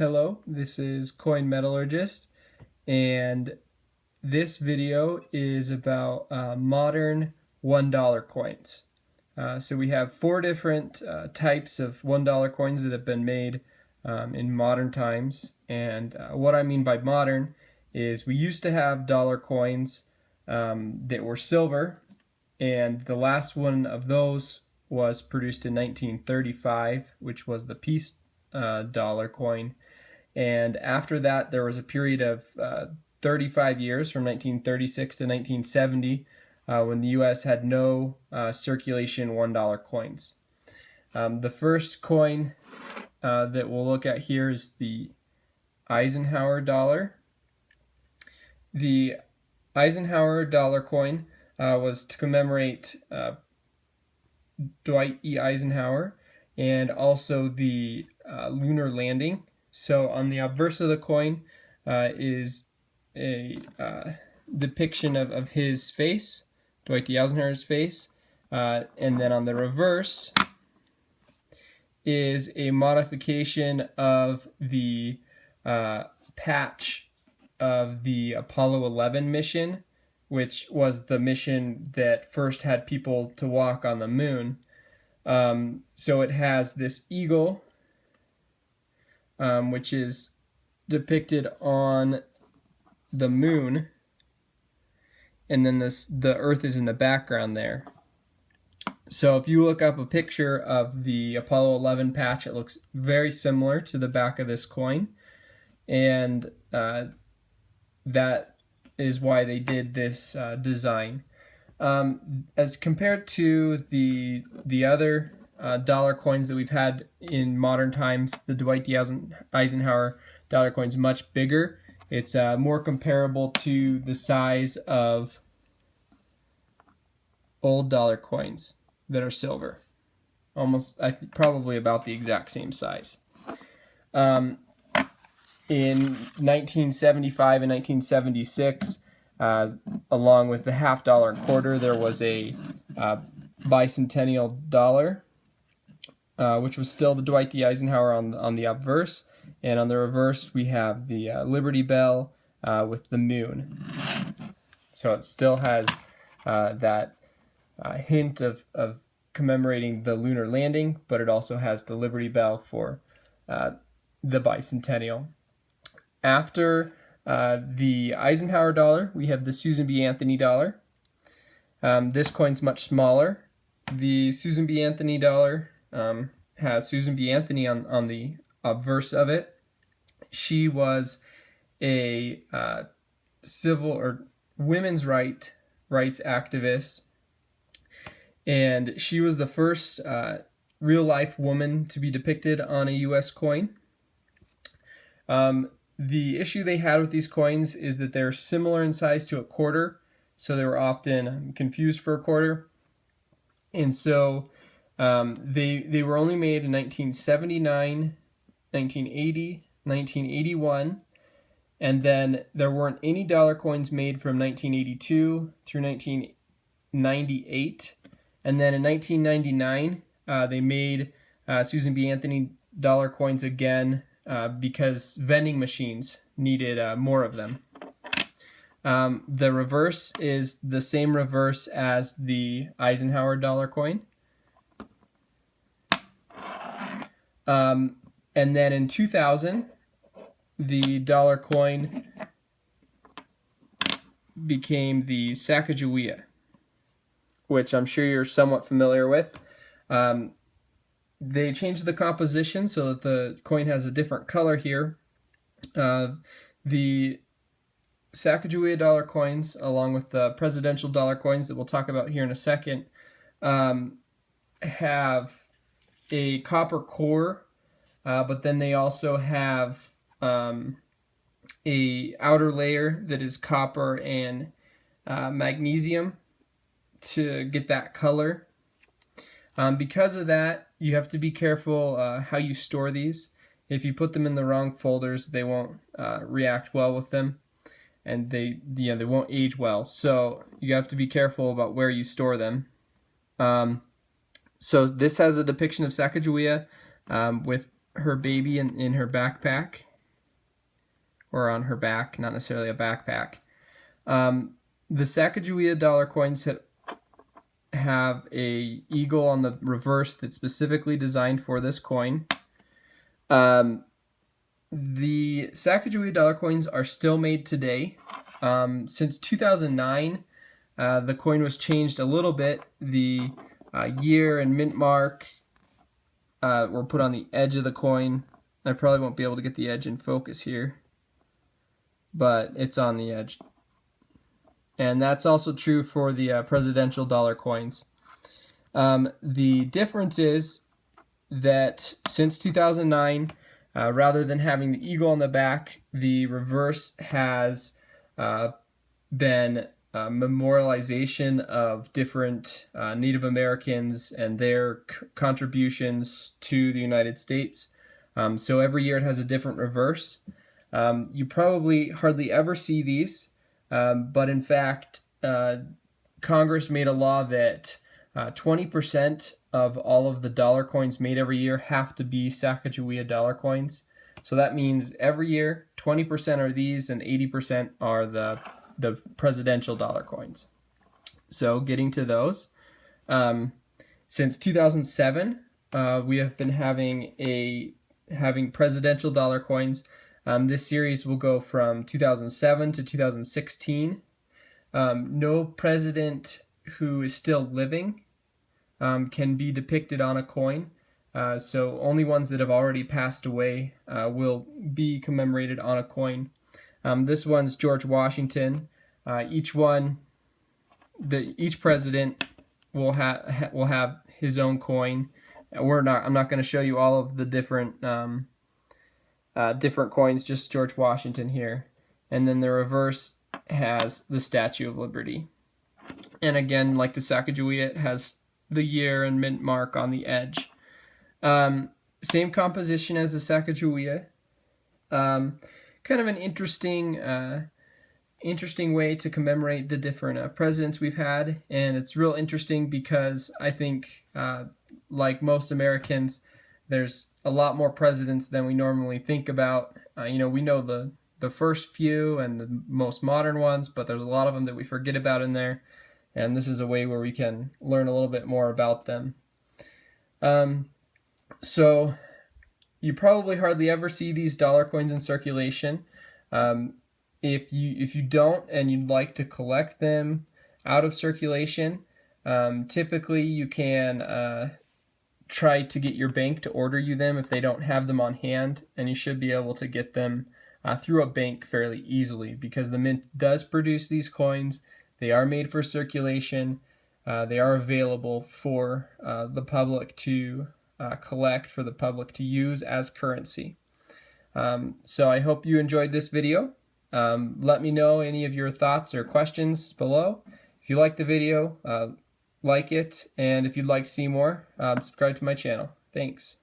Hello, this is coinmetallurgist, and this video is about modern $1 coins. So we have four different types of $1 coins that have been made in modern times, and what I mean by modern is we used to have dollar coins that were silver, and the last one of those was produced in 1935, which was the peace dollar coin. And after that, there was a period of 35 years from 1936 to 1970 when the U.S. had no circulation $1 coins. The first coin that we'll look at here is the Eisenhower Dollar. The Eisenhower Dollar coin was to commemorate Dwight E. Eisenhower and also the lunar landing. So on the obverse of the coin is a depiction of his face, Dwight D. Eisenhower's face, and then on the reverse is a modification of the patch of the Apollo 11 mission, which was the mission that first had people to walk on the moon. So it has this eagle, which is depicted on the moon, and then the Earth is in the background there. So if you look up a picture of the Apollo 11 patch, it looks very similar to the back of this coin, and that is why they did this design. As compared to the other dollar coins that we've had in modern times, the Dwight D. Eisenhower dollar coin is much bigger. It's more comparable to the size of old dollar coins that are silver. Probably about the exact same size. In 1975 and 1976, along with the half dollar and quarter, there was a Bicentennial Dollar, which was still the Dwight D. Eisenhower on the obverse, and on the reverse we have the Liberty Bell with the moon. So it still has that hint of commemorating the lunar landing, but it also has the Liberty Bell for the bicentennial. After the Eisenhower Dollar, we have the Susan B. Anthony Dollar. This coin's much smaller. The Susan B. Anthony Dollar has Susan B. Anthony on the obverse of it. She was a civil or women's rights activist, and she was the first real-life woman to be depicted on a U.S. coin. The issue they had with these coins is that they're similar in size to a quarter, so they were often confused for a quarter. And so they were only made in 1979, 1980, 1981, and then there weren't any dollar coins made from 1982 through 1998. And then in 1999, they made Susan B. Anthony dollar coins again because vending machines needed more of them. The reverse is the same reverse as the Eisenhower dollar coin. And then in 2000, the dollar coin became the Sacagawea, which I'm sure you're somewhat familiar with. They changed the composition so that the coin has a different color here. The Sacagawea dollar coins, along with the presidential dollar coins that we'll talk about here in a second, have a copper core, but then they also have a outer layer that is copper and magnesium to get that color. Because of that, you have to be careful how you store these. If you put them in the wrong folders, they won't react well with them, and they won't age well. So you have to be careful about where you store them. So this has a depiction of Sacagawea with her baby in her backpack, or on her back, not necessarily a backpack. The Sacagawea dollar coins have a eagle on the reverse that's specifically designed for this coin. The Sacagawea dollar coins are still made today. Since 2009, the coin was changed a little bit. The year and mint mark were put on the edge of the coin. I probably won't be able to get the edge in focus here, but it's on the edge. And that's also true for the presidential dollar coins. The difference is that since 2009, rather than having the eagle on the back, the reverse has been memorialization of different Native Americans and their contributions to the United States. So every year it has a different reverse. You probably hardly ever see these. But in fact, Congress made a law that 20% of all of the dollar coins made every year have to be Sacagawea dollar coins. So that means every year 20% are these and 80% are the presidential dollar coins. So getting to those, since 2007, we have been having presidential dollar coins. This series will go from 2007 to 2016. No president who is still living can be depicted on a coin. So only ones that have already passed away will be commemorated on a coin. This one's George Washington. Each president will have his own coin. I'm not going to show you all of the different coins, just George Washington here. And then the reverse has the Statue of Liberty. And again, like the Sacagawea, it has the year and mint mark on the edge. Same composition as the Sacagawea. Kind of an interesting way to commemorate the different presidents we've had. And it's real interesting because I think, like most Americans, there's a lot more presidents than we normally think about. We know the first few and the most modern ones, but there's a lot of them that we forget about in there. And this is a way where we can learn a little bit more about them. So you probably hardly ever see these dollar coins in circulation. If you don't and you'd like to collect them out of circulation, typically you can try to get your bank to order you them if they don't have them on hand, and you should be able to get them through a bank fairly easily because the mint does produce these coins. They are made for circulation. They are available for the public to collect, for the public to use as currency. So I hope you enjoyed this video. Let me know any of your thoughts or questions below. If you like the video, like it, and if you'd like to see more, subscribe to my channel. Thanks.